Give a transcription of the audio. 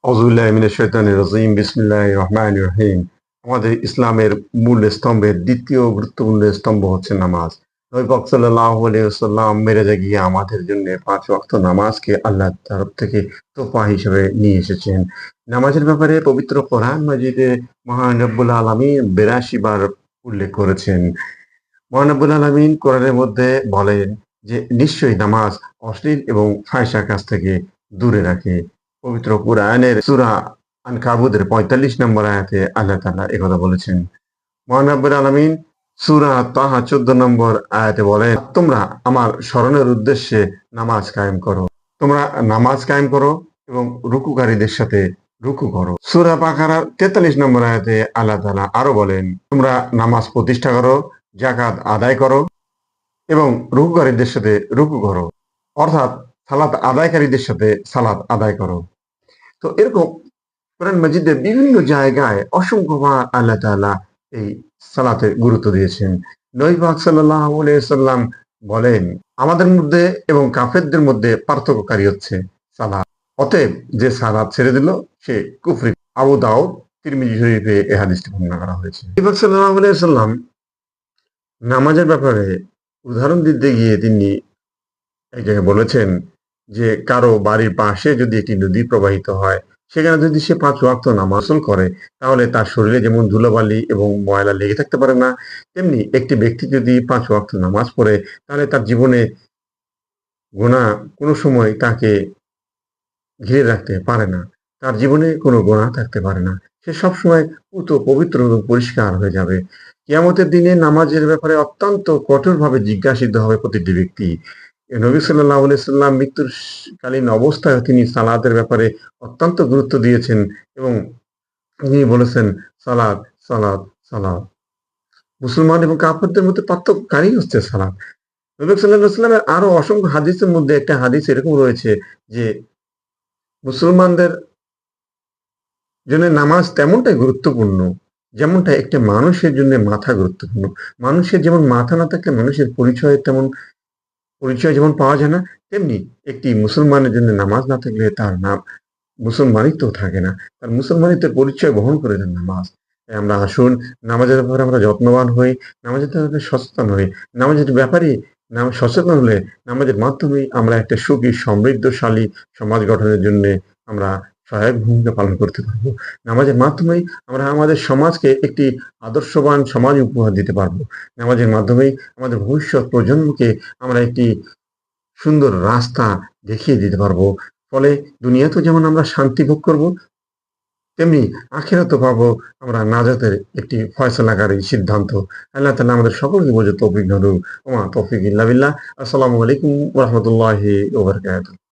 আউযুবিল্লাহি মিনাশ শাইতানির রাজিম। বিসমিল্লাহির রহমানির রহিম। আমাদের ইসলামের মূল স্তম্ভের দ্বিতীয় গুরুত্বপূর্ণ স্তম্ভ হচ্ছে নামাজ। নবী পাক সাল্লাল্লাহু আলাইহি ওয়াসাল্লাম মেরাজে গিয়ে আমাদের জন্য ৫ ওয়াক্ত নামাজকে আল্লাহর তরফ থেকে তোহফা হিসেবে নিয়ে এসেছেন। নামাজের ব্যাপারে পবিত্র কোরআন মাজিদে মহান রব্বুল আলামিন ৮২ বার উল্লেখ করেছেন। মহান রব্বুল আলামিন কোরআনের মধ্যে বলেন যে নিশ্চয়ই নামাজ অশ্লীল এবং ফাহিশা কাজ থেকে দূরে রাখে। পবিত্র কুরআনের সূরা আনকাবুতের ৪৫ নম্বর আয়াতে আল্লাহ তাআলা একথা বলেছেন। মহান রব্বুল আলামিন সূরা তাহা ১৪ নম্বর আয়াতে বলেন, তোমরা আমার স্মরণের উদ্দেশ্যে নামাজ কায়েম করো। তোমরা নামাজ কায়েম করো এবং রুকুকারীদের সাথে রুকু করো। সূরা বাকারার ৪৩ নম্বর আয়াতে আল্লাহ তাআলা আরো বলেন, তোমরা নামাজ প্রতিষ্ঠা করো, যাকাত আদায় করো এবং রুকুকারীদের সাথে রুকু করো। অর্থাৎ সালাত আদায়কারীদের সাথে সালাত আদায় করো। তো এরকম কোরআন মাজিদের বিভিন্ন জায়গায় অসংখ্যবার আল্লাহ তাআলা এই সালাতের গুরুত্ব দিয়েছেন। নবী পাক সাল্লাল্লাহু আলাইহি ওয়াসাল্লাম বলেন, আমাদের মধ্যে এবং কাফেরদের মধ্যে পার্থক্যকারী হচ্ছে সালাত। অতএব যে সালাত ছেড়ে দিল সে কুফরি। আবু দাউদ, তিরমিজি শরীফে এই হাদিসটি বর্ণনা করা হয়েছে। নবী পাক সাল্লাল্লাহু আলাইহি ওয়াসাল্লাম নামাজের ব্যাপারে উদাহরণ দিতে গিয়ে তিনি এক জায়গায় বলেছেন যে কারো বাড়ির পাশে যদি একটি নদী প্রবাহিত হয়, সেখানে যদি সে ৫ ওয়াক্ত নামাজ করে তাহলে তার শরীরে যেমন ধুলোবালি এবং ময়লা লেগে থাকতে পারে না, তেমনি একটি ব্যক্তি যদি ৫ ওয়াক্ত নামাজ পড়ে তাহলে তার জীবনে গুনাহ কোনো সময় তাকে ঘিরে রাখতে পারে না। তার জীবনে কোনো গুনাহ থাকতে পারে না। সে সবসময় পুত, পবিত্র এবং পরিষ্কার হয়ে যাবে। কিয়ামতের দিনে নামাজের ব্যাপারে অত্যন্ত কঠোরভাবে জিজ্ঞাসিত হবে প্রতিটি ব্যক্তি। নবী সাল্লাল্লাহু আলাইহি সাল্লাম মৃত্যুর কালীন অবস্থায় তিনি সালাতের ব্যাপারে অত্যন্ত গুরুত্ব দিয়েছেন এবং তিনি বলেছেন, সালাত, সালাত, সালাত। মুসলমান এবং কাফেরদের মধ্যে পার্থক্যকারী হচ্ছে সালাত। নবী সাল্লাল্লাহু আলাইহি সাল্লামের আরো অসংখ্য হাদিসের মধ্যে একটা হাদিস এরকম রয়েছে যে মুসলমানদের জন্য নামাজ তেমনটাই গুরুত্বপূর্ণ, যেমনটা একটা মানুষের জন্য মাথা গুরুত্বপূর্ণ। মানুষের যেমন মাথা না থাকলে মানুষের পরিচয় যেমন পাওয়া যায় না, তেমনি একটি মুসলমানের জন্য নামাজ না থাকলে তার নাম মুসলমানিত্ব থাকে না। তার মুসলমানিত্বের পরিচয় বহন করে দেন নামাজ। তাই আমরা আসুন নামাজের ব্যাপারে আমরা যত্নবান হই, নামাজের ব্যাপারে সচেতন হই। নামাজের ব্যাপারে সচেতন হলে নামাজের মাধ্যমেই আমরা একটা সুখী সমৃদ্ধশালী সমাজ গঠনের জন্যে আমরা সহায়ক ভূমিকা পালন করতে পারবো। নামাজের মাধ্যমেই আমরা আমাদের সমাজকে একটি আদর্শবান সমাজ উপহার দিতে পারবো। নামাজের মাধ্যমেই আমাদের ভবিষ্যৎ প্রজন্মকে আমরা একটি সুন্দর রাস্তা দেখিয়ে দিতে পারবো। ফলে দুনিয়াতেও যেমন আমরা শান্তি ভোগ করব, তেমনি আখিরাতেও পাবো আমরা নাজাতের একটি ফয়সালাকারী সিদ্ধান্ত। আল্লাহ তাআলা আমাদের সকলকে বোঝার তৌফিক দান করুন। ওয়া মা তৌফিক ইল্লা বিল্লাহ। আসসালামু আলাইকুম ওয়া রাহমাতুল্লাহি ওয়া বারাকাতুহু।